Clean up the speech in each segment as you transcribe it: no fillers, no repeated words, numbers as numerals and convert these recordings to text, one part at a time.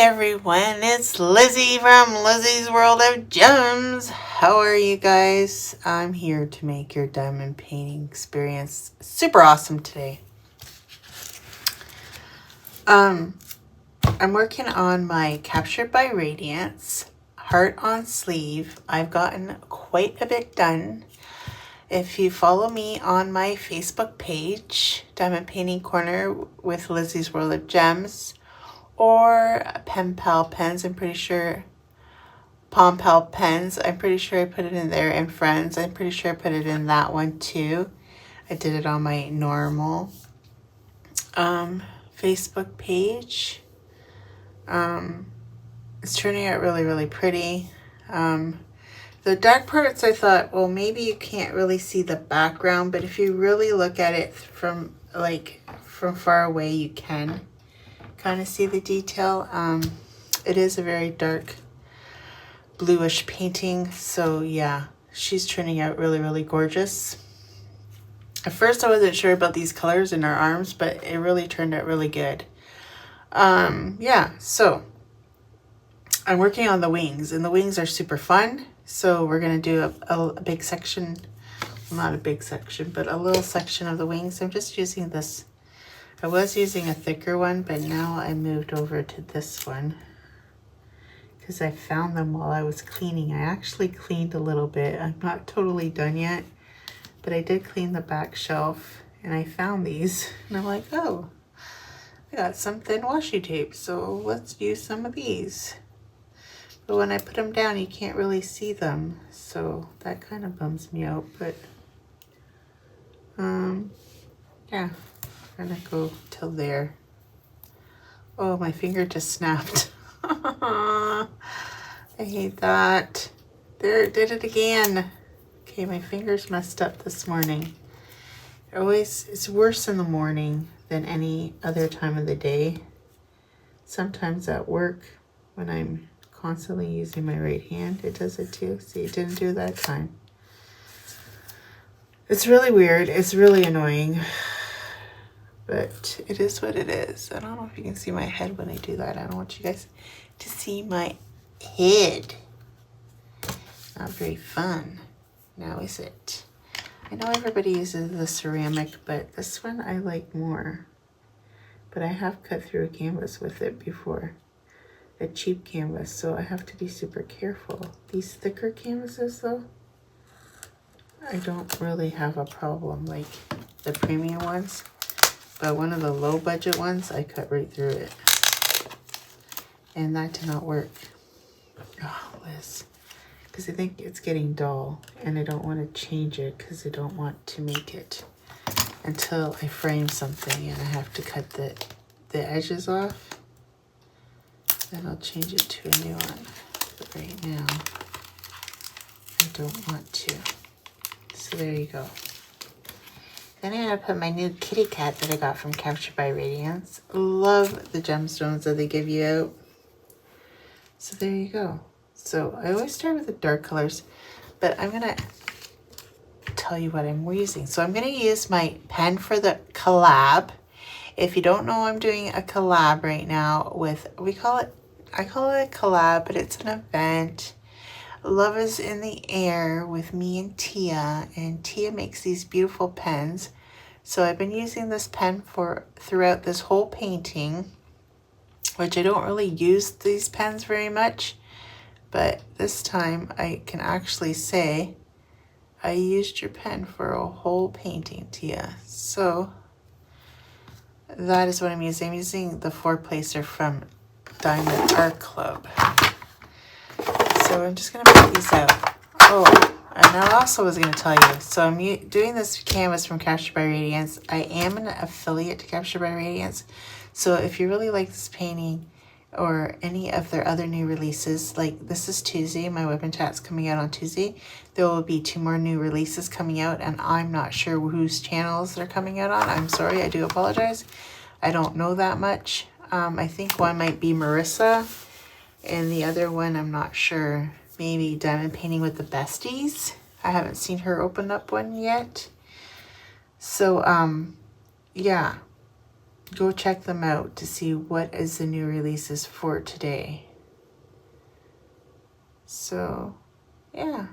everyone, it's Lizzie from Lizzie's World of Gems. How are you guys? I'm here to make your diamond painting experience super awesome today. I'm working on my Captured by Radiance heart on sleeve. I've gotten quite a bit done. If you follow me on my Facebook page, Diamond Painting Corner with Lizzie's World of Gems, or Pen Pal Pens, I'm pretty sure, Palm Pal Pens, I'm pretty sure I put it in there, and Friends, I'm pretty sure I put it in that one too. I did it on my normal Facebook page. It's turning out really pretty. The dark parts, I thought, well, maybe you can't really see the background, but if you really look at it from far away, you can kind of see the detail. It is a very dark bluish painting, so yeah, she's turning out really gorgeous. At first I wasn't sure about these colors in her arms, but it really turned out really good. Yeah, so I'm working on the wings, and the wings are super fun. So we're gonna do a big section, well, not a big section, but a little section of the wings. I'm just using this. I was using a thicker one, but now I moved over to this one because I found them while I was cleaning. I actually cleaned a little bit. I'm not totally done yet, but I did clean the back shelf and I found these and I'm like, oh, I got some thin washi tape, so let's use some of these. But when I put them down, you can't really see them, so that kind of bums me out, but yeah. I'm gonna go till there. Oh, my finger just snapped. I hate that. There, it did it again. Okay, my finger's messed up this morning. It's worse in the morning than any other time of the day. Sometimes at work, when I'm constantly using my right hand, it does it too. See, it didn't do that time. It's really weird. It's really annoying. But it is what it is. I don't know if you can see my head when I do that. I don't want you guys to see my head. Not very fun. Now is it? I know everybody uses the ceramic, but this one I like more. But I have cut through a canvas with it before. A cheap canvas, so I have to be super careful. These thicker canvases though, I don't really have a problem like the premium ones. But one of the low budget ones, I cut right through it. And that did not work. Oh, Liz. Because I think it's getting dull. And I don't want to change it because I don't want to make it until I frame something and I have to cut the edges off. Then I'll change it to a new one. But right now, I don't want to. So there you go. Then I'm going to put my new kitty cat that I got from Captured by Radiance. Love the gemstones that they give you out. So there you go. So I always start with the dark colors, but I'm going to tell you what I'm using. So I'm going to use my pen for the collab. If you don't know, I'm doing a collab right now with, I call it a collab, but it's an event. Love is in the air with me and Tia makes these beautiful pens. So I've been using this pen throughout this whole painting, which I don't really use these pens very much, but this time I can actually say I used your pen for a whole painting, Tia. So that is what I'm using. I'm using the 4-placer from Diamond Art Club. So I'm just going to put these out. Oh, and I also was going to tell you, so I'm doing this canvas from Captured by Radiance. I am an affiliate to Captured by Radiance. So if you really like this painting or any of their other new releases, like this is Tuesday, my Wip&Chat's coming out on Tuesday. There will be 2 more new releases coming out, and I'm not sure whose channels they're coming out on. I'm sorry, I do apologize. I don't know that much. I think one might be Marissa. And the other one, I'm not sure. Maybe Diamond Painting with the Besties. I haven't seen her open up one yet. So, yeah. go check them out to see what is the new releases for today. So, yeah.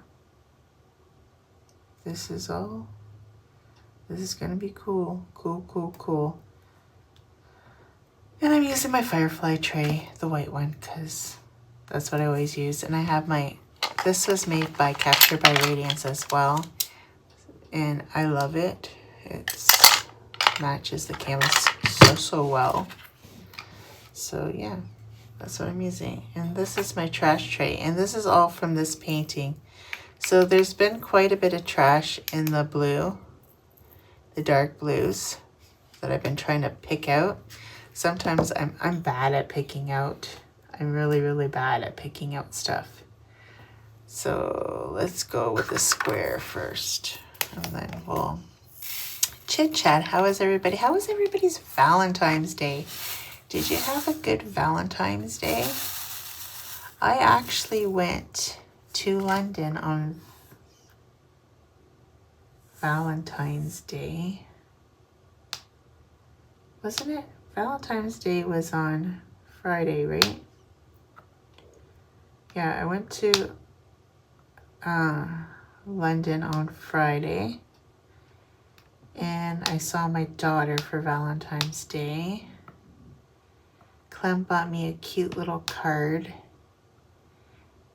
This is going to be cool. Cool. And I'm using my Firefly tray, the white one, because that's what I always use. And I have this was made by Capture by Radiance as well. And I love it. It matches the canvas so well. So yeah, that's what I'm using. And this is my trash tray. And this is all from this painting. So there's been quite a bit of trash in the blue, the dark blues that I've been trying to pick out. Sometimes I'm bad at picking out. I'm really bad at picking out stuff. So let's go with the square first, and then we'll chit chat. How is everybody? How was everybody's Valentine's Day? Did you have a good Valentine's Day? I actually went to London on Valentine's Day. Wasn't it? Valentine's Day was on Friday, right? Yeah, I went to London on Friday, and I saw my daughter for Valentine's Day. Clem bought me a cute little card.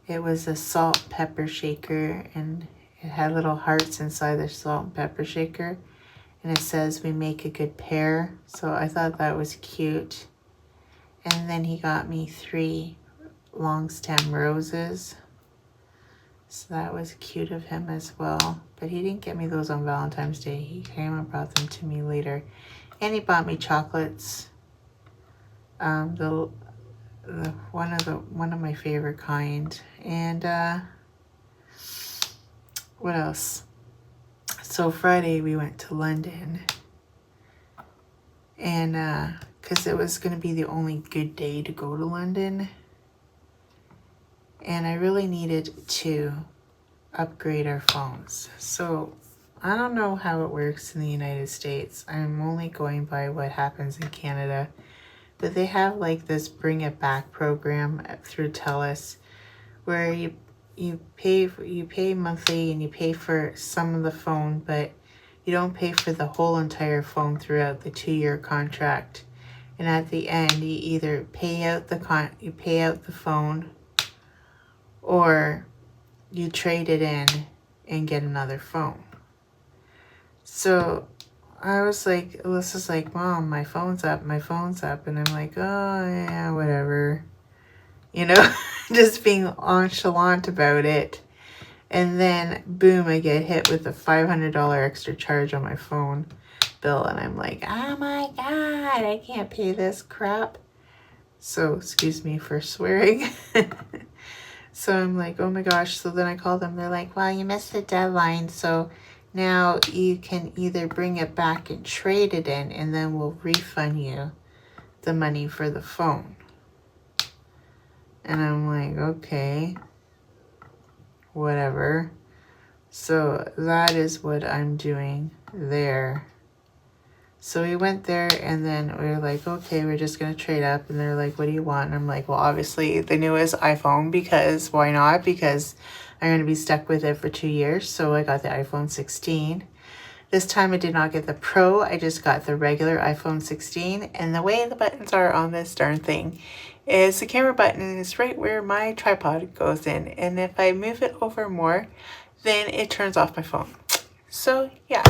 It was a salt pepper shaker, and it had little hearts inside the salt and pepper shaker. And it says, "We make a good pair." So I thought that was cute. And then he got me 3 long stem roses. So that was cute of him as well. But he didn't get me those on Valentine's Day. He came and brought them to me later. And he bought me chocolates. One of my favorite kind. And what else? So Friday we went to London, and because it was going to be the only good day to go to London, and I really needed to upgrade our phones. So I don't know how it works in the United States. I'm only going by what happens in Canada, but they have like this Bring It Back program through TELUS, where you pay monthly and you pay for some of the phone, but you don't pay for the whole entire phone throughout the 2-year contract. And at the end, you either pay out the phone, or you trade it in and get another phone. So I was like, Alyssa's like, "Mom, my phone's up. And I'm like, "Oh yeah, whatever." You know, just being nonchalant about it. And then, boom, I get hit with a $500 extra charge on my phone bill. And I'm like, oh my God, I can't pay this crap. So, excuse me for swearing. So I'm like, oh my gosh. So then I call them. They're like, well, you missed the deadline. So now you can either bring it back and trade it in, and then we'll refund you the money for the phone. And I'm like, okay, whatever. So that is what I'm doing there. So we went there, and then we were like, okay, we're just going to trade up. And they're like, what do you want? And I'm like, well, obviously the newest iPhone, because why not? Because I'm going to be stuck with it for 2 years. So I got the iPhone 16. This time I did not get the Pro. I just got the regular iPhone 16. And the way the buttons are on this darn thing is the camera button is right where my tripod goes in. And if I move it over more, then it turns off my phone. So yeah,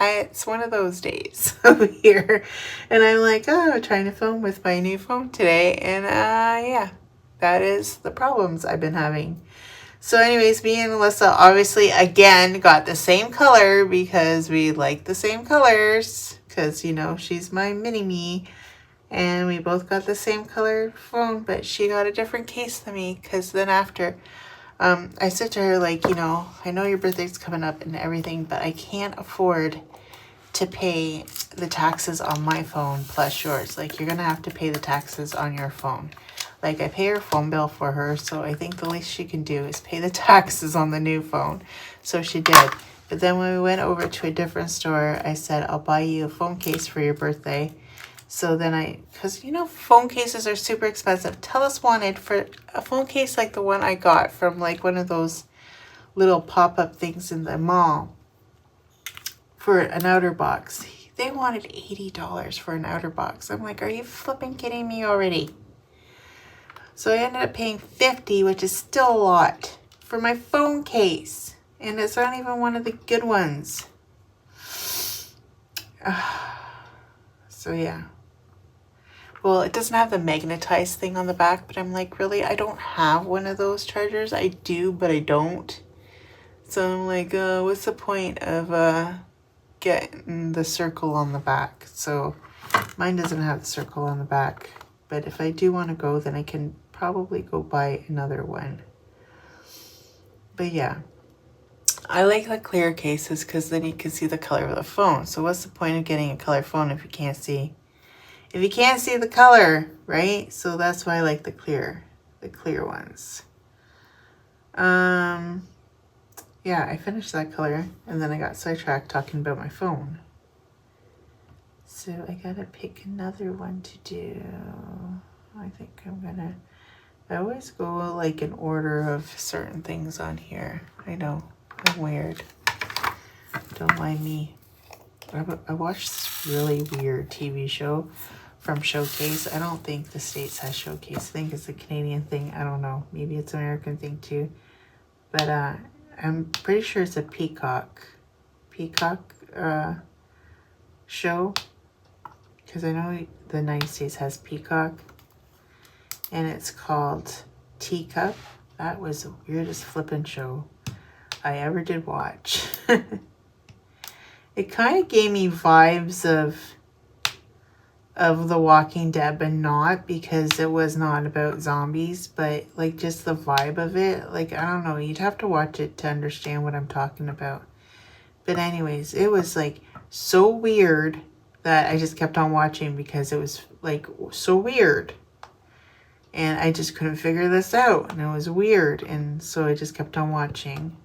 it's one of those days over here. And I'm like, oh, I'm trying to film with my new phone today. And yeah, that is the problems I've been having. So anyways, me and Alyssa obviously again got the same color because we like the same colors. Because, you know, she's my mini-me. And we both got the same color phone, but she got a different case than me. Because then after, I said to her, like, you know, I know your birthday's coming up and everything, but I can't afford to pay the taxes on my phone plus yours. Like, you're going to have to pay the taxes on your phone. Like, I pay her phone bill for her, so I think the least she can do is pay the taxes on the new phone. So she did. But then when we went over to a different store, I said, I'll buy you a phone case for your birthday. So then because you know, phone cases are super expensive. Telus wanted for a phone case like the one I got from like one of those little pop-up things in the mall for an outer box. They wanted $80 for an outer box. I'm like, are you flipping kidding me already? So I ended up paying $50, which is still a lot, for my phone case. And it's not even one of the good ones. So yeah. Well, it doesn't have the magnetized thing on the back, but I'm like, really? I don't have one of those chargers. I do, but I don't. So I'm like, what's the point of getting the circle on the back? So mine doesn't have the circle on the back. But if I do want to go, then I can probably go buy another one. But yeah. I like the clear cases because then you can see the color of the phone. So what's the point of getting a color phone if you can't see? If you can't see the color, right? So that's why I like the clear ones. Yeah, I finished that color and then I got sidetracked talking about my phone. So I gotta pick another one to do. I think I always go like in order of certain things on here. I know, I'm weird. Don't mind me. I watched this really weird TV show from Showcase. I don't think the States has Showcase. I think it's a Canadian thing. I don't know. Maybe it's an American thing too. But I'm pretty sure it's a Peacock show. Because I know the United States has Peacock. And it's called Teacup. That was the weirdest flippin' show I ever did watch. It kind of gave me vibes of The Walking Dead, but not, because it was not about zombies, but like just the vibe of it. Like, I don't know, you'd have to watch it to understand what I'm talking about. But anyways, it was like so weird that I just kept on watching because it was like so weird. And I just couldn't figure this out, and it was weird, and so I just kept on watching.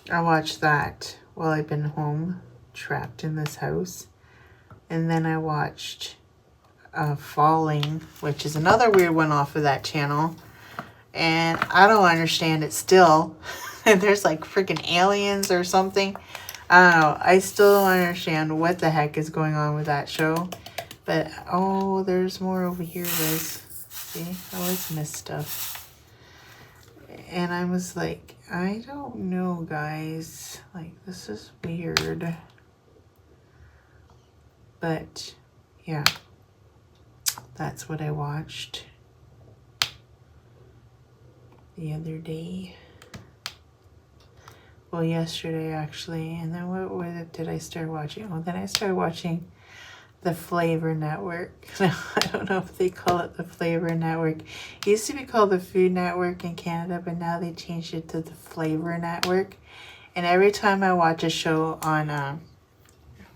I watched that while I've been home, trapped in this house. And then I watched Falling, which is another weird one off of that channel. And I don't understand it still. And there's like freaking aliens or something. I don't know. I still don't understand what the heck is going on with that show. But, oh, there's more over here, Liz. See, I always miss stuff. And I was like, I don't know, guys. Like, this is weird. But, yeah. That's what I watched the other day. Well, yesterday, actually. And then what did I start watching? Oh, then I started watching the Flavor Network. I don't know if they call it the Flavor Network. It used to be called the Food Network in Canada, but now they changed it to the Flavor Network. And every time I watch a show on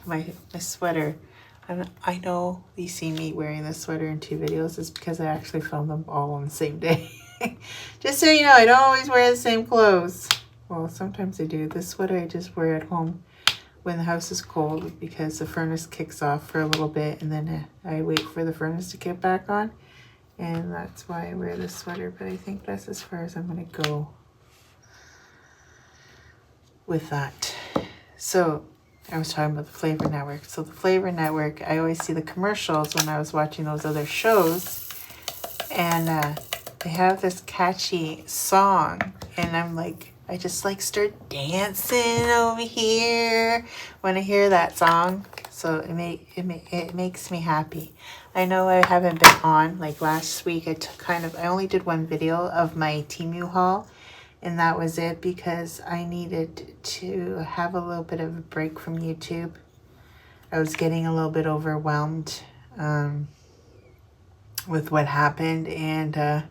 my sweater, and I know you see me wearing this sweater in 2 videos, is because I actually filmed them all on the same day. Just so you know, I don't always wear the same clothes. Well, sometimes I do. This sweater I just wear at home when the house is cold, because the furnace kicks off for a little bit and then I wait for the furnace to get back on, and that's why I wear this sweater. But I think that's as far as I'm gonna go with that. So I was talking about the Flavor Network. So the Flavor Network, I always see the commercials when I was watching those other shows, and they have this catchy song, and I'm like, I just like start dancing over here when I hear that song. So it makes me happy. I know I haven't been on, like last week I only did one video of my Temu haul, and that was it, because I needed to have a little bit of a break from YouTube. I was getting a little bit overwhelmed with what happened, and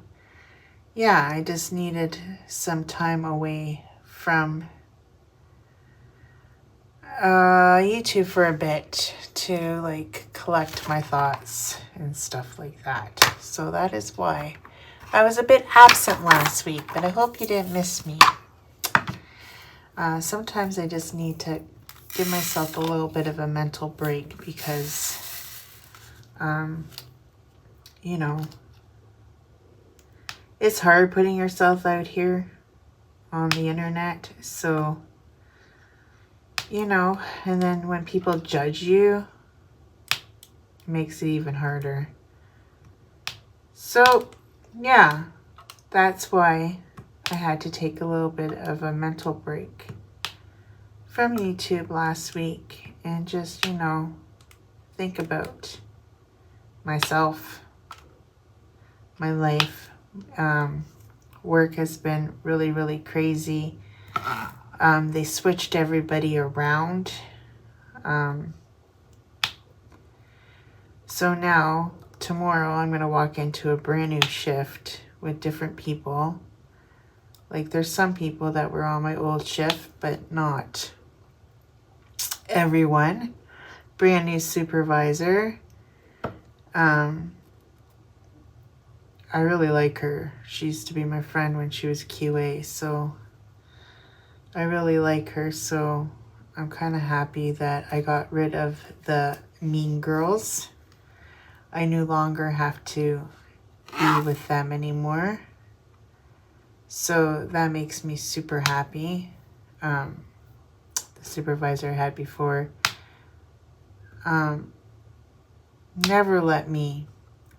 yeah, I just needed some time away from YouTube for a bit to like collect my thoughts and stuff like that. So that is why I was a bit absent last week, but I hope you didn't miss me. Sometimes I just need to give myself a little bit of a mental break because, you know, it's hard putting yourself out here on the internet. So, you know, and then when people judge you, it makes it even harder. So, yeah, that's why I had to take a little bit of a mental break from YouTube last week and just, you know, think about myself, my life. Work has been really, really crazy. They switched everybody around. So now, tomorrow, I'm going to walk into a brand new shift with different people. Like, there's some people that were on my old shift, but not everyone. Brand new supervisor. I really like her. She used to be my friend when she was QA, so I really like her. So I'm kind of happy that I got rid of the mean girls. I no longer have to be with them anymore. So that makes me super happy. The supervisor I had before never let me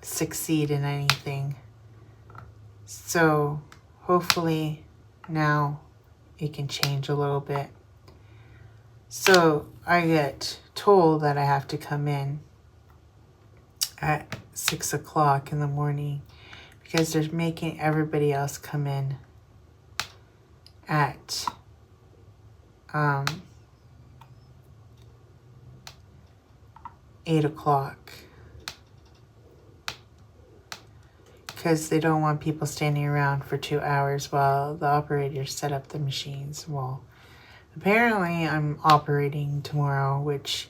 succeed in anything. So hopefully now it can change a little bit. So I get told that I have to come in at 6 o'clock in the morning because they're making everybody else come in at 8 o'clock. Because they don't want people standing around for 2 hours while the operators set up the machines. Well, apparently I'm operating tomorrow, which,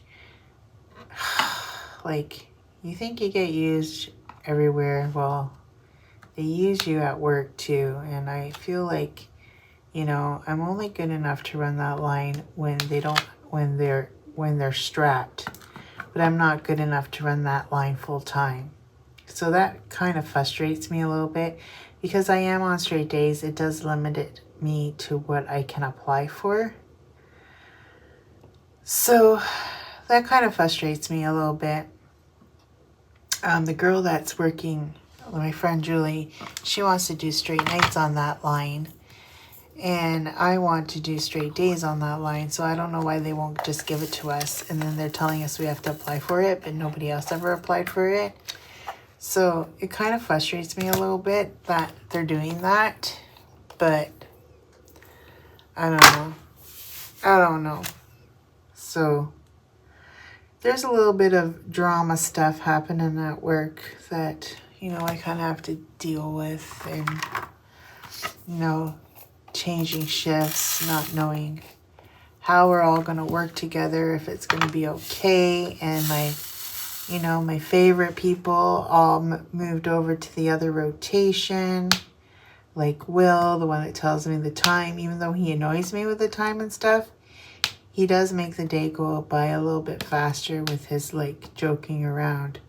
like, you think you get used everywhere. Well, they use you at work too. And I feel like, you know, I'm only good enough to run that line when they're strapped. But I'm not good enough to run that line full time. So that kind of frustrates me a little bit because I am on straight days. It does limit me to what I can apply for. So that kind of frustrates me a little bit. The girl that's working, my friend Julie, she wants to do straight nights on that line. And I want to do straight days on that line. So I don't know why they won't just give it to us. And then they're telling us we have to apply for it, but nobody else ever applied for it. So it kind of frustrates me a little bit that they're doing that, but I don't know. So there's a little bit of drama stuff happening at work that, you know, I kind of have to deal with, and, you know, changing shifts, not knowing how we're all going to work together, if it's going to be okay, and my favorite people all moved over to the other rotation. Like Will, the one that tells me the time, even though he annoys me with the time and stuff, he does make the day go by a little bit faster with his, like, joking around,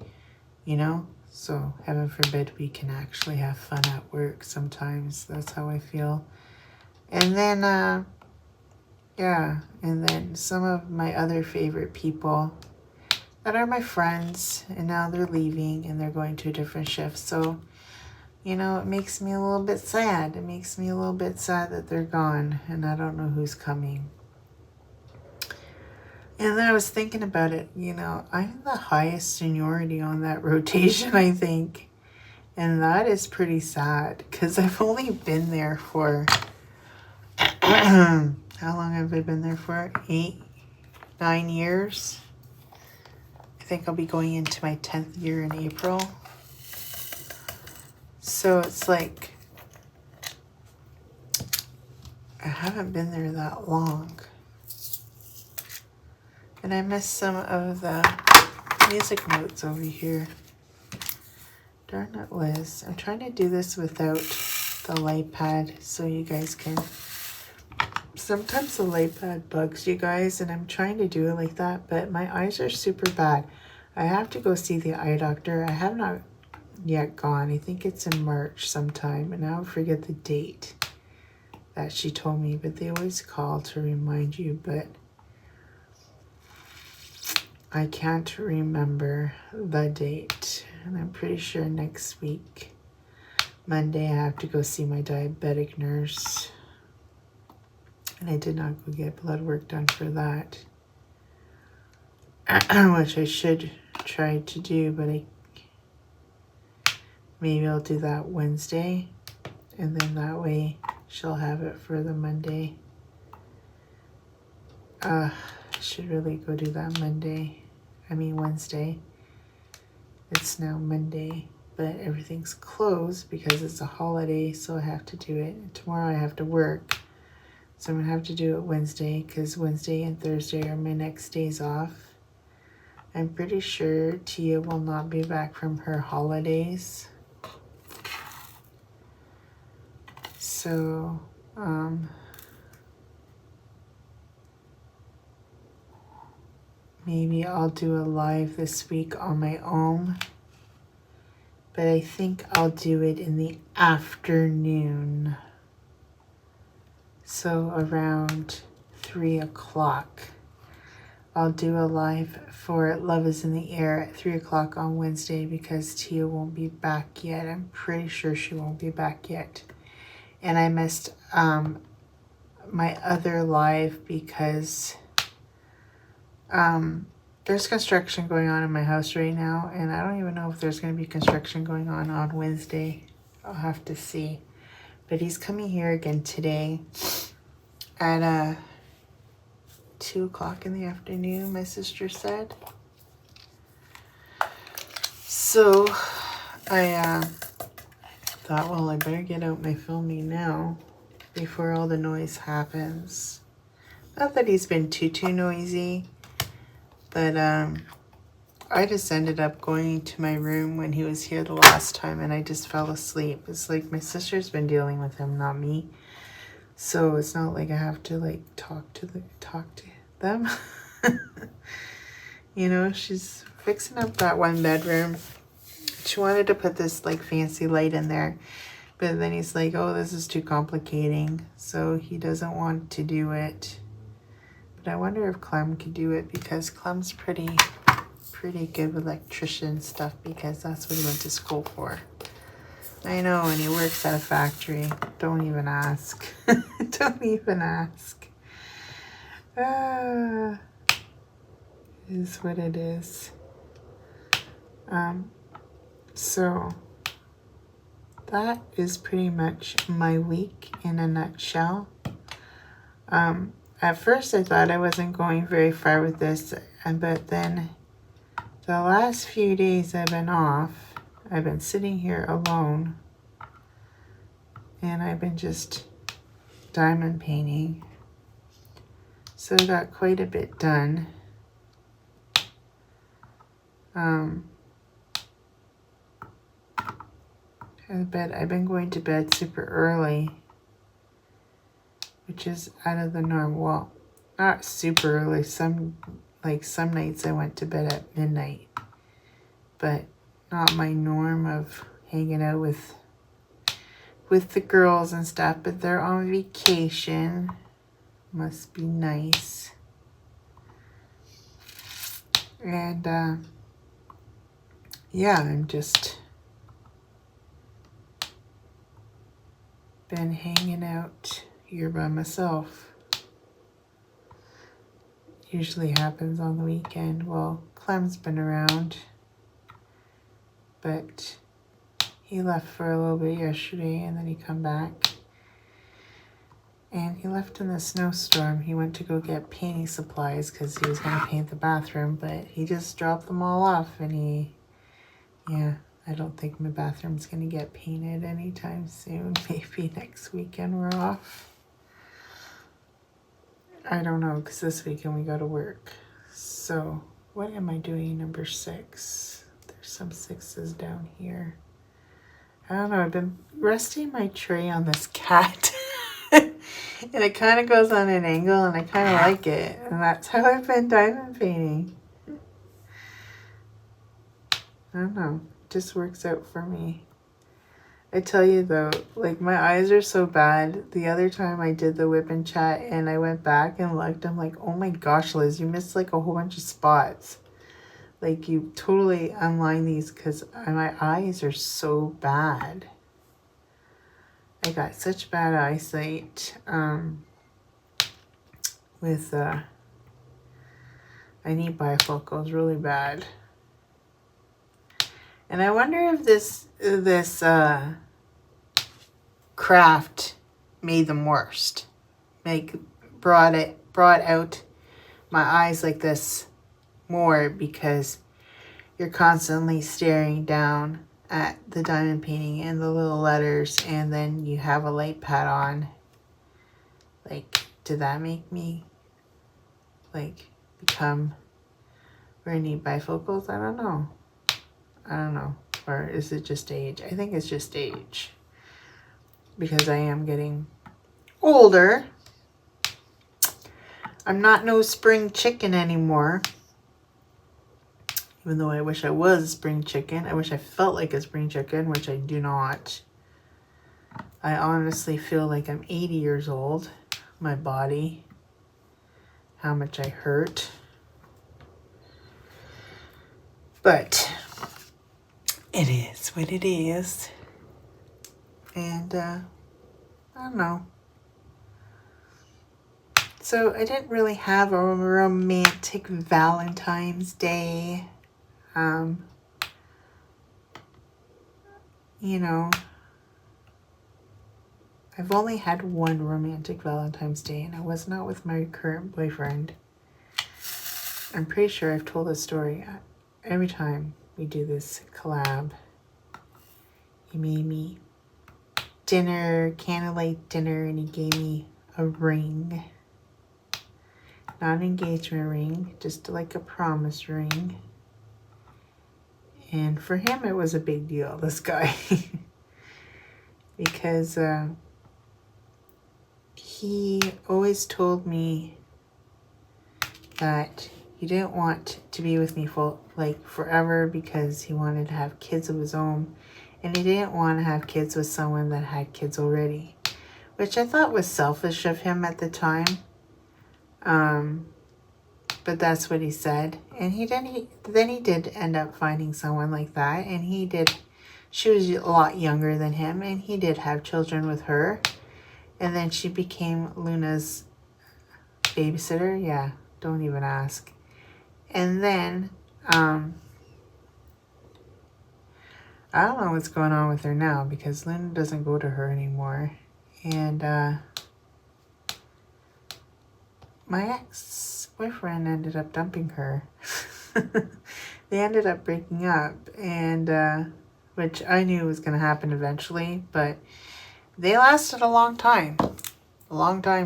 you know? So heaven forbid we can actually have fun at work sometimes. That's how I feel. And then, and then some of my other favorite people that are my friends, and now they're leaving and they're going to a different shift. So, you know, it makes me a little bit sad. It makes me a little bit sad that they're gone and I don't know who's coming. And then I was thinking about it, you know, I'm the highest seniority on that rotation, I think. And that is pretty sad because I've only been there for, how long have I been there for? 9 years. I think I'll be going into my 10th year in April. So it's like, I haven't been there that long. And I missed some of the music notes over here. Darn it, Liz. I'm trying to do this without the light pad so you guys can Sometimes the light pad bugs you guys, and I'm trying to do it like that, but my eyes are super bad. I have to go see the eye doctor. I have not yet gone. I think it's in March sometime, and I'll forget the date that she told me, but they always call to remind you, but I can't remember the date. And I'm pretty sure next week, Monday, I have to go see my diabetic nurse. And I did not go get blood work done for that, which I should try to do, but maybe I'll do that Wednesday, and then that way she'll have it for the Monday. I should really go do that Wednesday. It's now Monday, but everything's closed because it's a holiday, so I have to do it. And tomorrow I have to work. So I'm going to have to do it Wednesday because Wednesday and Thursday are my next days off. I'm pretty sure Tia will not be back from her holidays. So, maybe I'll do a live this week on my own. But I think I'll do it in the afternoon. So around 3 o'clock, I'll do a live for Love is in the Air at 3 o'clock on Wednesday because Tia won't be back yet. I'm pretty sure she won't be back yet. And I missed my other live because there's construction going on in my house right now, and I don't even know if there's going to be construction going on Wednesday. I'll have to see. But he's coming here again today at 2 o'clock in the afternoon, my sister said. So I thought, well, I better get out my filming now before all the noise happens. Not that he's been too noisy, but I just ended up going to my room when he was here the last time, and I just fell asleep. It's like my sister's been dealing with him, not me. So it's not like I have to like talk to them. You know, she's fixing up that one bedroom. She wanted to put this like fancy light in there, but then he's like, oh, this is too complicating. So he doesn't want to do it. But I wonder if Clem could do it because Clem's pretty good with electrician stuff because that's what he went to school for. I know, and he works at a factory. Don't even ask. Don't even ask. Is what it is. So that is pretty much my week in a nutshell. At first I thought I wasn't going very far with this, but then the last few days I've been off, I've been sitting here alone, and I've been just diamond painting. So I got quite a bit done. I've been going to bed super early, which is out of the norm. Well, not super early. Some nights I went to bed at midnight, but not my norm of hanging out with the girls and stuff. But they're on vacation. Must be nice. And yeah, I'm just been hanging out here by myself. Usually happens on the weekend. Well, Clem's been around, but he left for a little bit yesterday and then he come back. And he left in the snowstorm. He went to go get painting supplies because he was going to paint the bathroom, but he just dropped them all off, and I don't think my bathroom's going to get painted anytime soon. Maybe next weekend we're off. I don't know, because this weekend we go to work. So what am I doing? Number 6. There's some 6s down here. I don't know. I've been resting my tray on this cat. And it kind of goes on an angle, and I kind of like it. And that's how I've been diamond painting. I don't know. It just works out for me. I tell you though, like my eyes are so bad. The other time I did the Wip&Chat and I went back and looked, I'm like, oh my gosh, Liz, you missed like a whole bunch of spots. Like you totally unlined these because my eyes are so bad. I got such bad eyesight with I need bifocals really bad. And I wonder if this craft made them worst. Like brought out my eyes like this more because you're constantly staring down at the diamond painting and the little letters, and then you have a light pad on. Like, did that make me like become where I need bifocals? I don't know. Or is it just age? I think it's just age. Because I am getting older. I'm not no spring chicken anymore. Even though I wish I was a spring chicken. I wish I felt like a spring chicken, which I do not. I honestly feel like I'm 80 years old. My body. How much I hurt. But it is what it is. And I don't know. So I didn't really have a romantic Valentine's Day. You know, I've only had one romantic Valentine's Day, and I was not with my current boyfriend. I'm pretty sure I've told this story every time we do this collab. He made me dinner, candlelight dinner, and he gave me a ring. Not an engagement ring, just like a promise ring. And for him, it was a big deal, this guy. Because he always told me that he didn't want to be with me for like forever because he wanted to have kids of his own. And he didn't want to have kids with someone that had kids already. Which I thought was selfish of him at the time. But that's what he said. And then he did end up finding someone like that. And she was a lot younger than him. And he did have children with her. And then she became Luna's babysitter. Yeah, don't even ask. And then, I don't know what's going on with her now because Luna doesn't go to her anymore. And my ex-boyfriend ended up dumping her. They ended up breaking up, and which I knew was going to happen eventually, but they lasted a long time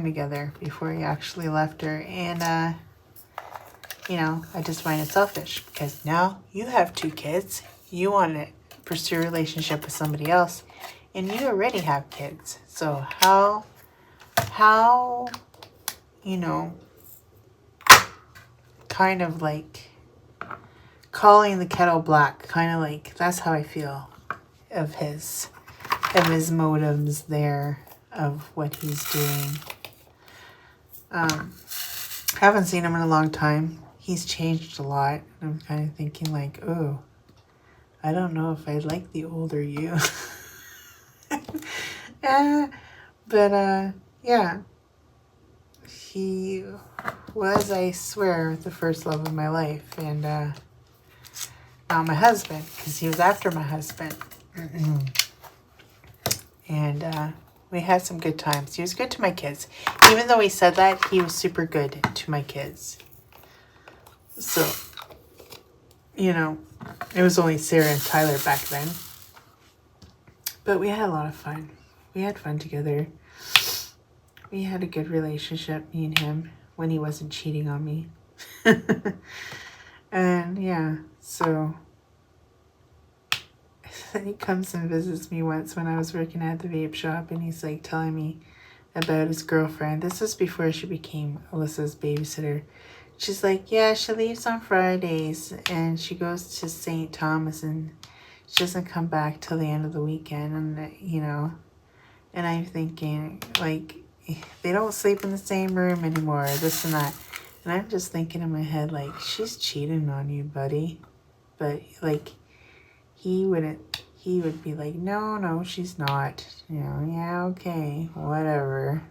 together before he actually left her. And you know, I just find it selfish because now you have 2 kids. You want to pursue a relationship with somebody else, and you already have kids. So how, you know, kind of like calling the kettle black, kind of like that's how I feel of his motives there, of what he's doing. Haven't seen him in a long time. He's changed a lot. I'm kind of thinking like, oh, I don't know if I like the older you. But yeah, he was, I swear, the first love of my life, and now my husband, because he was after my husband. And we had some good times. He was good to my kids. Even though he said that, he was super good to my kids. So, you know, it was only Sarah and Tyler back then. But we had a lot of fun. We had fun together. We had a good relationship, me and him, when he wasn't cheating on me. And yeah, so then he comes and visits me once when I was working at the vape shop, and he's like telling me about his girlfriend. This was before she became Alyssa's babysitter. She's like, yeah, she leaves on Fridays and she goes to St. Thomas and she doesn't come back till the end of the weekend. And, you know, and I'm thinking, like, they don't sleep in the same room anymore, this and that. And I'm just thinking in my head, like, she's cheating on you, buddy. But, like, he would be like, no, she's not. You know, yeah, okay, whatever.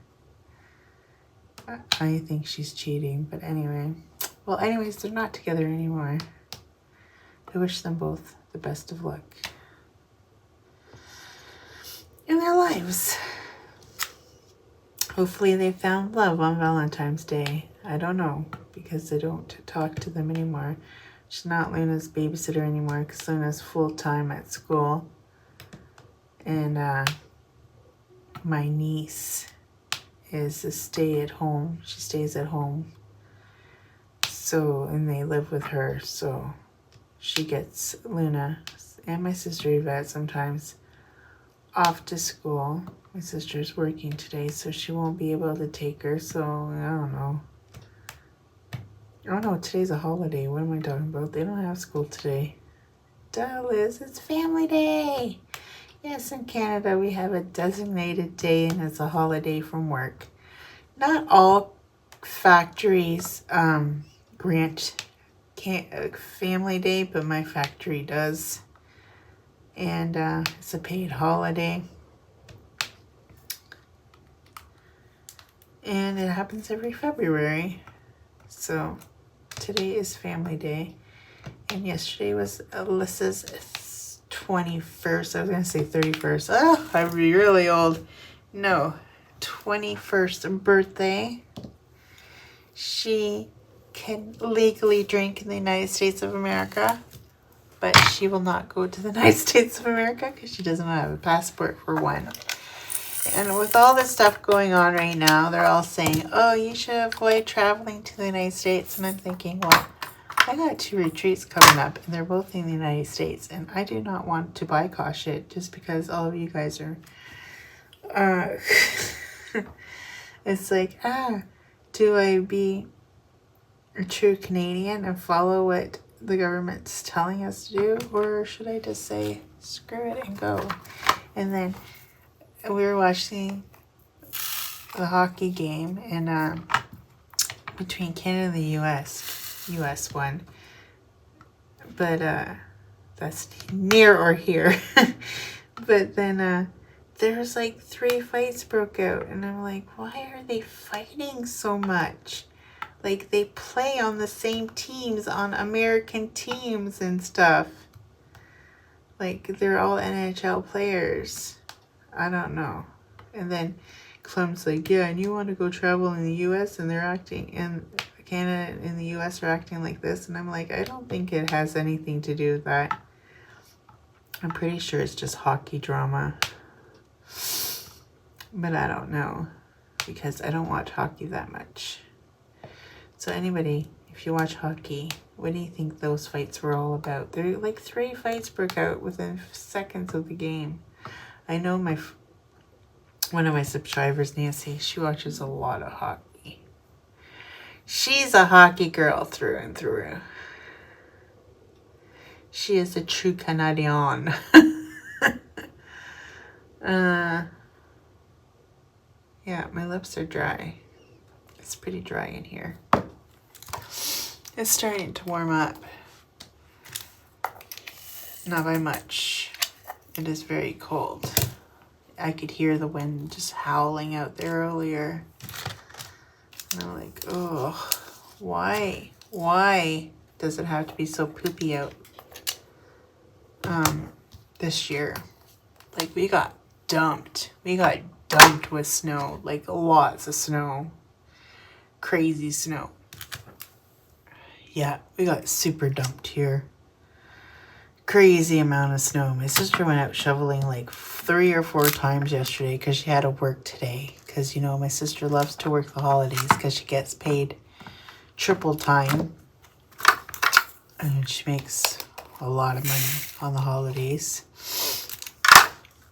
I think she's cheating, but anyway. Well, anyways, they're not together anymore. I wish them both the best of luck in their lives. Hopefully they found love on Valentine's Day. I don't know, because I don't talk to them anymore. She's not Luna's babysitter anymore because Luna's full-time at school. And my niece is a stay-at-home. She stays at home. So, and they live with her. So she gets Luna and my sister Yvette sometimes off to school. My sister's working today, so she won't be able to take her. So, I don't know. Oh no, today's a holiday. What am I talking about? They don't have school today. Duh, Liz, it's family day. Yes, in Canada we have a designated day and it's a holiday from work. Not all factories grant family day, but my factory does. And it's a paid holiday. And it happens every February. So today is family day. And yesterday was Alyssa's 21st. I was going to say 31st. Oh, I'm really old. No, 21st birthday. She can legally drink in the United States of America. But she will not go to the United States of America because she doesn't have a passport for one. And with all this stuff going on right now, they're all saying, oh, you should avoid traveling to the United States. And I'm thinking, well, I got 2 retreats coming up, and they're both in the United States. And I do not want to boycott it just because all of you guys are... it's like, do I be a true Canadian and follow what the government's telling us to do? Or should I just say, screw it and go? And then... we were watching the hockey game and between Canada and the US won, but that's near or here. But then there's like 3 fights broke out, and I'm like, why are they fighting so much? Like, they play on the same teams, on American teams and stuff. Like, they're all NHL players. I don't know. And then Clem's like, yeah, and you want to go travel in the U.S. and they're acting, and Canada and the U.S. are acting like this. And I'm like, I don't think it has anything to do with that. I'm pretty sure it's just hockey drama. But I don't know, because I don't watch hockey that much. So anybody, if you watch hockey, what do you think those fights were all about? There like 3 fights broke out within seconds of the game. I know one of my subscribers, Nancy, she watches a lot of hockey. She's a hockey girl through and through. She is a true Canadian. Yeah, my lips are dry. It's pretty dry in here. It's starting to warm up. Not by much. It is very cold. I could hear the wind just howling out there earlier. And I'm like, oh, why? Why does it have to be so poopy out this year? Like, we got dumped. We got dumped with snow. Like, lots of snow. Crazy snow. Yeah, we got super dumped here. Crazy amount of snow. My sister went out shoveling like 3 or 4 times yesterday because she had to work today. Because, you know, my sister loves to work the holidays because she gets paid triple time. And she makes a lot of money on the holidays.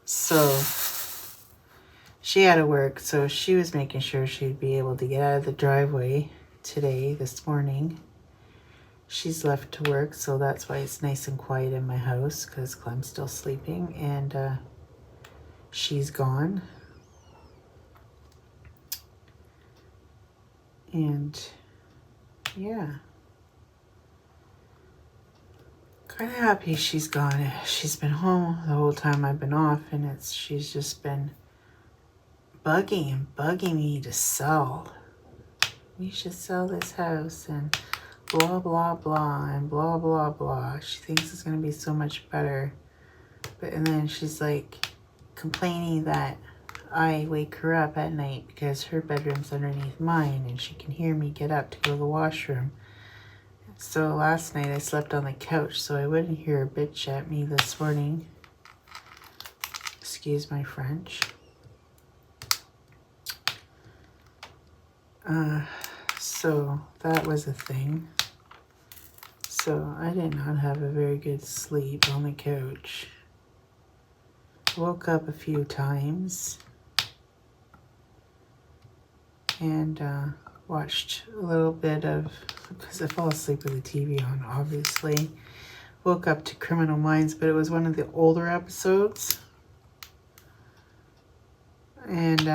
So she had to work, so she was making sure she'd be able to get out of the driveway today, this morning. She's left to work, so that's why it's nice and quiet in my house, because Clem's still sleeping, and she's gone. And yeah, kind of happy she's gone. She's been home the whole time I've been off, and she's just been bugging me to sell. We should sell this house and blah blah blah and blah blah blah. She thinks it's gonna be so much better, and then she's like complaining that I wake her up at night because her bedroom's underneath mine and she can hear me get up to go to the washroom. So last night I slept on the couch so I wouldn't hear her bitch at me this morning. Excuse my French. So that was a thing. So I did not have a very good sleep on the couch. Woke up a few times and watched a little bit of, because I fell asleep with the TV on, obviously. Woke up to Criminal Minds, but it was one of the older episodes. And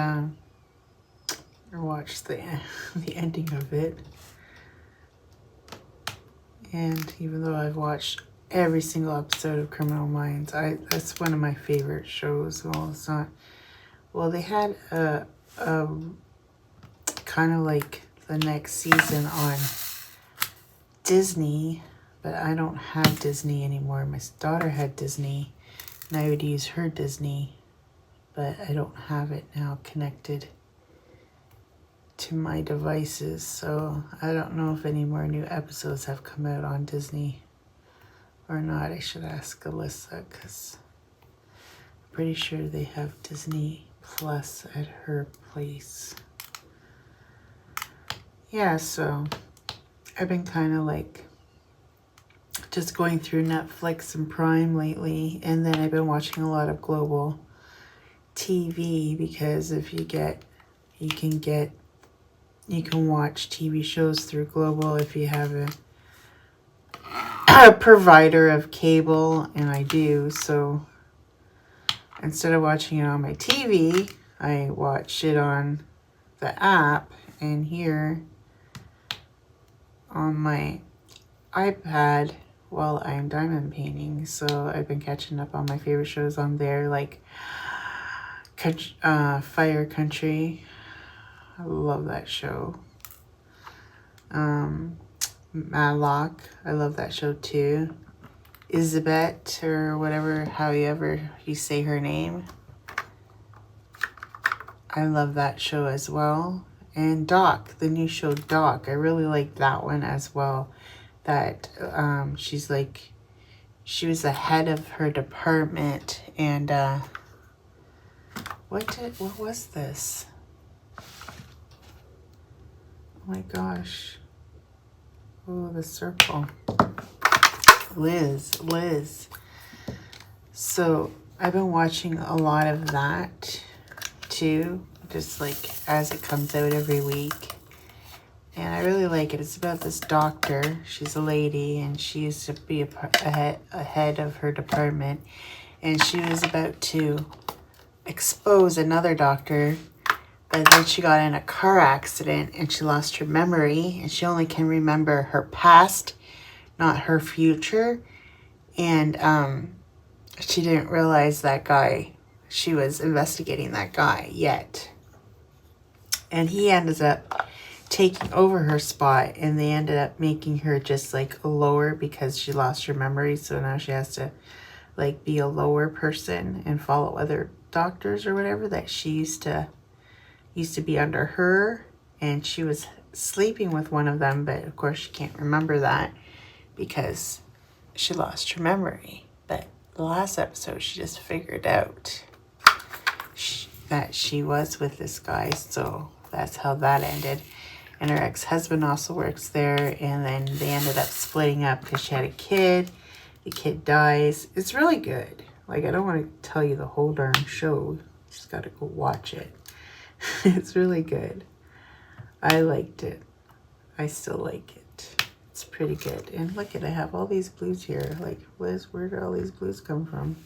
I watched the ending of it. And even though I've watched every single episode of Criminal Minds, that's one of my favorite shows. Well, it's not. Well, they had a kind of like the next season on Disney, but I don't have Disney anymore. My daughter had Disney, and I would use her Disney, but I don't have it now connected to my devices, so I don't know if any more new episodes have come out on Disney or not. I should ask Alyssa, because I'm pretty sure they have Disney Plus at her place. Yeah, so I've been kind of like just going through Netflix and Prime lately, and then I've been watching a lot of Global TV, because if you can watch TV shows through Global if you have a provider of cable, and I do. So instead of watching it on my TV, I watch it on the app and here on my iPad while I'm diamond painting. So I've been catching up on my favorite shows on there, like Fire Country. I love that show. Matlock, I love that show too. Elizabeth, or whatever, however you say her name, I love that show as well. And Doc, the new show Doc, I really like that one as well. That she's like, she was the head of her department, and what was this? Oh my gosh. Oh, the circle. Liz. So I've been watching a lot of that too, just like as it comes out every week. And I really like it. It's about this doctor. She's a lady, and she used to be a head of her department. And she was about to expose another doctor, but then she got in a car accident and she lost her memory, and she only can remember her past, not her future. And she didn't realize that guy. She was investigating that guy yet. And he ended up taking over her spot, and they ended up making her just like lower because she lost her memory. So now she has to like be a lower person and follow other doctors or whatever that she used to be under her, and she was sleeping with one of them, but of course she can't remember that because she lost her memory. But the last episode, she just figured out that she was with this guy, so that's how that ended. And her ex-husband also works there, and then they ended up splitting up because she had a kid. The kid dies. It's really good. Like, I don't want to tell you the whole darn show. You just got to go watch it. It's really good. I liked it. I still like it. It's pretty good. And look at, I have all these blues here. Like, where did all these blues come from?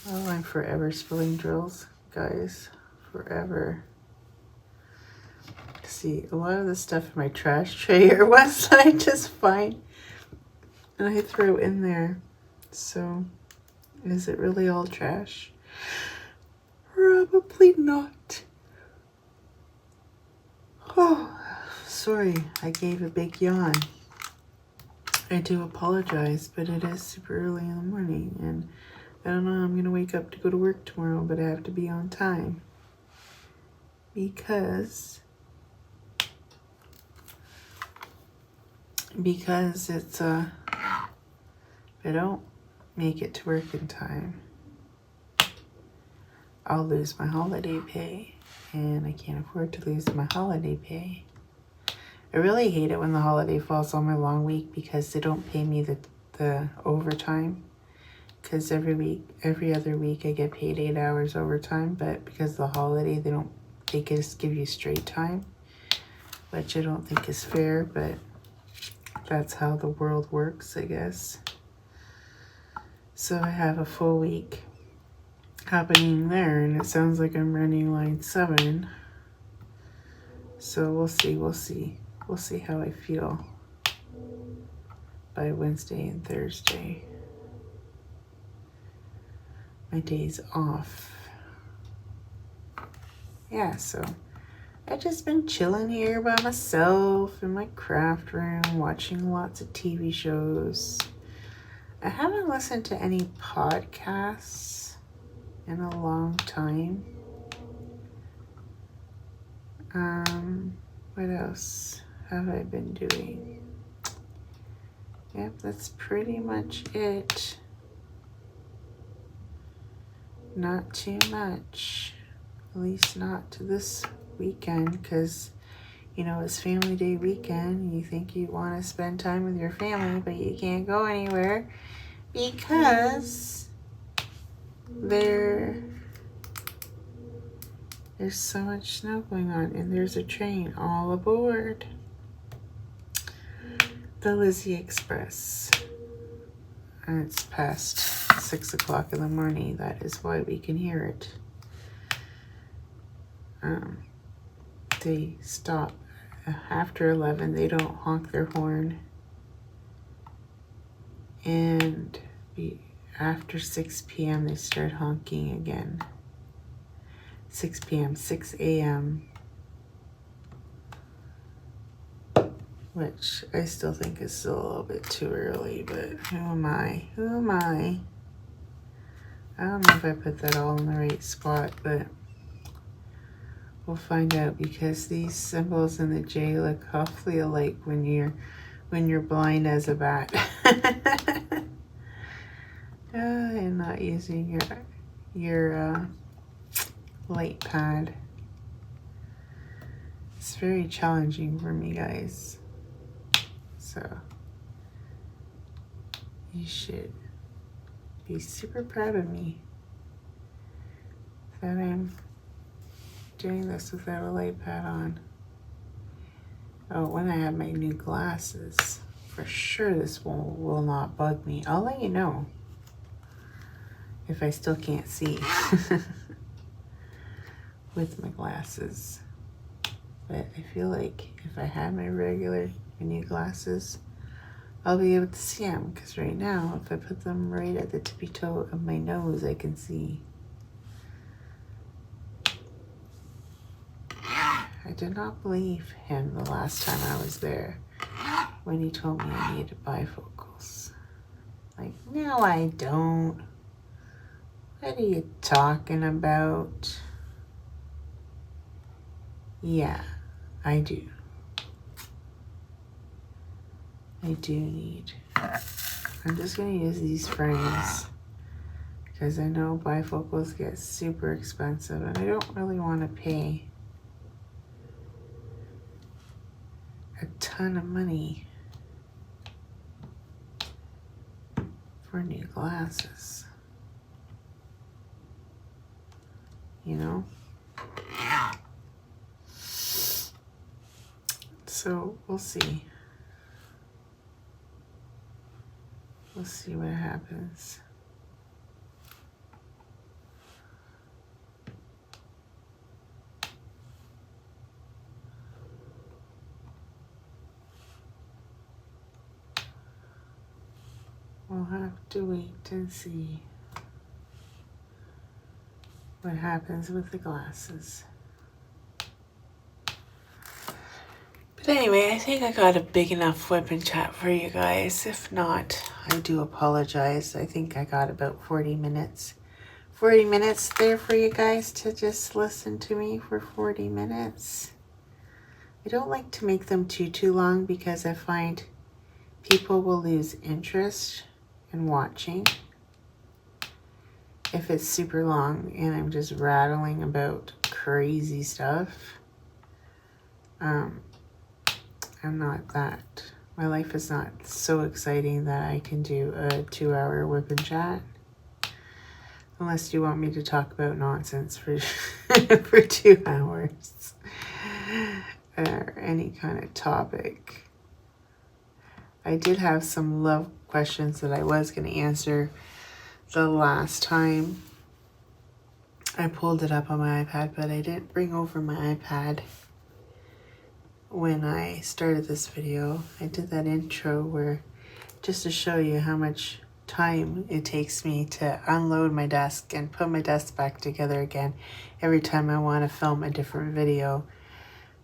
Oh, I'm forever spilling drills, guys. Forever. See, a lot of the stuff in my trash tray or ones I just find and I throw in there. So, is it really all trash? Probably not. Oh, sorry, I gave a big yawn. I do apologize, but it is super early in the morning, and I don't know, I'm going to wake up to go to work tomorrow, but I have to be on time. Because it's, if I don't make it to work in time, I'll lose my holiday pay, and I can't afford to lose my holiday pay. I really hate it when the holiday falls on my long week because they don't pay me the overtime. Because every other week I get paid 8 hours overtime, but because of the holiday they just give you straight time, which I don't think is fair, but that's how the world works, I guess. So I have a full week happening there, and it sounds like I'm running line 7. So we'll see. We'll see how I feel by Wednesday and Thursday. My days off. Yeah, so I've just been chilling here by myself in my craft room, watching lots of TV shows. I haven't listened to any podcasts in a long time. What else have I been doing? Yep, that's pretty much it. Not too much. At least not to this weekend, because, you know, it's Family Day weekend. You think you want to spend time with your family, but you can't go anywhere because there's so much snow going on, and there's a train. All aboard the Lizzie Express. And it's past 6 o'clock in the morning. That is why we can hear it. They stop after 11. They don't honk their horn. And after 6 p.m. they start honking again. 6 p.m., 6 a.m. Which I still think is still a little bit too early, but who am I? Who am I? I don't know if I put that all in the right spot, but we'll find out, because these symbols in the J look awfully alike when you're blind as a bat. And not using your light pad. It's very challenging for me, guys. So you should be super proud of me that I'm doing this without a light pad on. Oh, when I have my new glasses, for sure this will not bug me. I'll let you know if I still can't see with my glasses. But I feel like if I had my new glasses, I'll be able to see them, because right now, if I put them right at the tippy toe of my nose, I can see. I did not believe him the last time I was there when he told me I needed bifocals. Like, no, I don't. What are you talking about? Yeah, I do. I do need. I'm just going to use these frames because I know bifocals get super expensive, and I don't really want to pay a ton of money for new glasses. You know? So we'll see. We'll see what happens. We'll have to wait and see what happens with the glasses. But anyway, I think I got a big enough whip and chat for you guys. If not, I do apologize. I think I got about 40 minutes. 40 minutes there for you guys to just listen to me for 40 minutes. I don't like to make them too long because I find people will lose interest in watching if it's super long and I'm just rattling about crazy stuff. I'm not that. My life is not so exciting that I can do a 2-hour whip and chat. Unless you want me to talk about nonsense for for 2 hours. Or any kind of topic. I did have some love questions that I was going to answer the last time I pulled it up on my iPad, but I didn't bring over my iPad when I started this video. I did that intro where just to show you how much time it takes me to unload my desk and put my desk back together again every time I want to film a different video.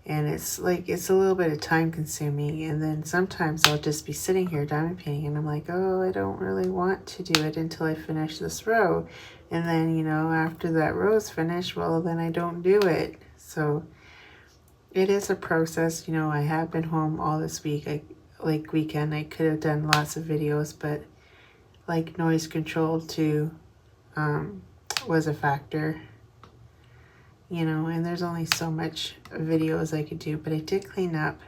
And it's like, it's a little bit of time consuming. And then sometimes I'll just be sitting here diamond painting and I'm like, oh, I don't really want to do it until I finish this row. And then, you know, after that row's finished, well, then I don't do it. So it is a process. You know, I have been home all this week. Weekend, I could have done lots of videos, but like noise control too was a factor. You know, and there's only so much videos I could do, but I did clean up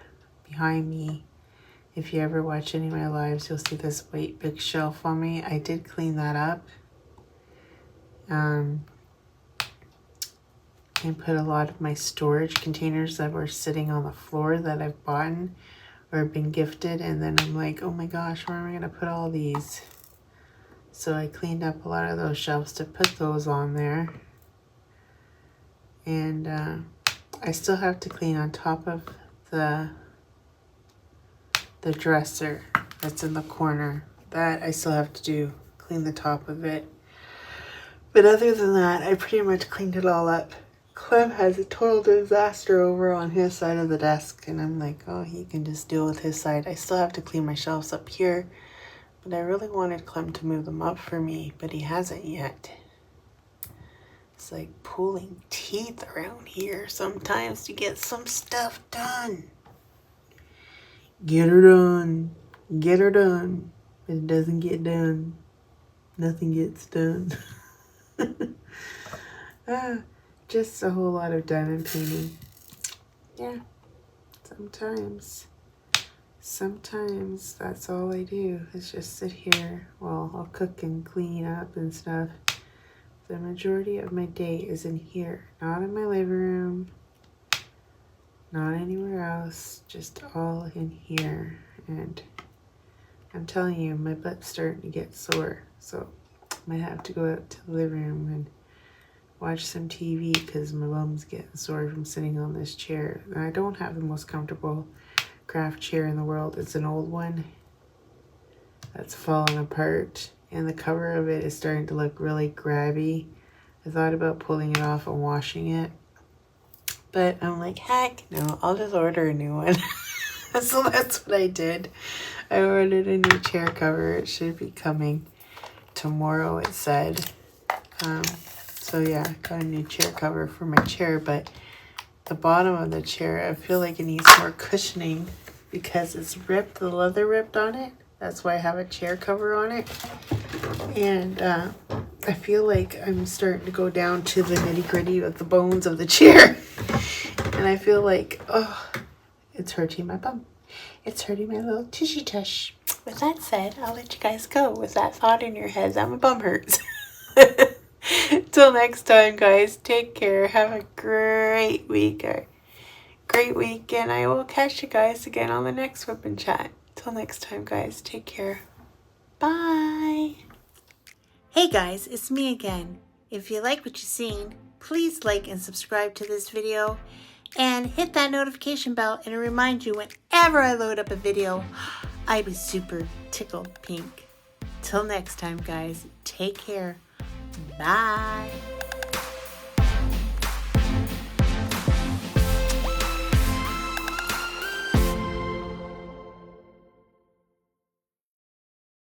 behind me. If you ever watch any of my lives, you'll see this white big shelf on me. I did clean that up. And put a lot of my storage containers that were sitting on the floor that I've bought or been gifted. And then I'm like, oh my gosh, where am I going to put all these? So I cleaned up a lot of those shelves to put those on there. And I still have to clean on top of the dresser that's in the corner. That I still have to do, clean the top of it. But other than that, I pretty much cleaned it all up. Clem has a total disaster over on his side of the desk. And I'm like, oh, he can just deal with his side. I still have to clean my shelves up here. But I really wanted Clem to move them up for me, but he hasn't yet. It's like pulling teeth around here sometimes to get some stuff done. Get her done. Get her done. If it doesn't get done, nothing gets done. Just a whole lot of diamond painting. Yeah, sometimes that's all I do is just sit here. Well, I'll cook and clean up and stuff. The majority of my day is in here, not in my living room, not anywhere else, just all in here. And I'm telling you, my butt's starting to get sore, so I might have to go out to the living room and watch some TV because my bum's getting sore from sitting on this chair. And I don't have the most comfortable craft chair in the world. It's an old one that's fallen apart. And the cover of it is starting to look really grabby. I thought about pulling it off and washing it. But I'm like, heck no, I'll just order a new one. So that's what I did. I ordered a new chair cover. It should be coming tomorrow, it said. So yeah, I got a new chair cover for my chair. But the bottom of the chair, I feel like it needs more cushioning because it's ripped, the leather ripped on it. That's why I have a chair cover on it. And I feel like I'm starting to go down to the nitty gritty of the bones of the chair. And I feel like, oh, it's hurting my bum. It's hurting my little tushy tush. With that said, I'll let you guys go with that thought in your head that my bum hurts. Till next time, guys, take care. Have a great week. great week, and I will catch you guys again on the next Wip&Chat. Till next time, guys, take care. Bye. Hey guys, it's me again. If you like what you've seen, please like and subscribe to this video and hit that notification bell, and it'll remind you whenever I load up a video. I'd be super tickled pink. Till next time, guys, take care. Bye.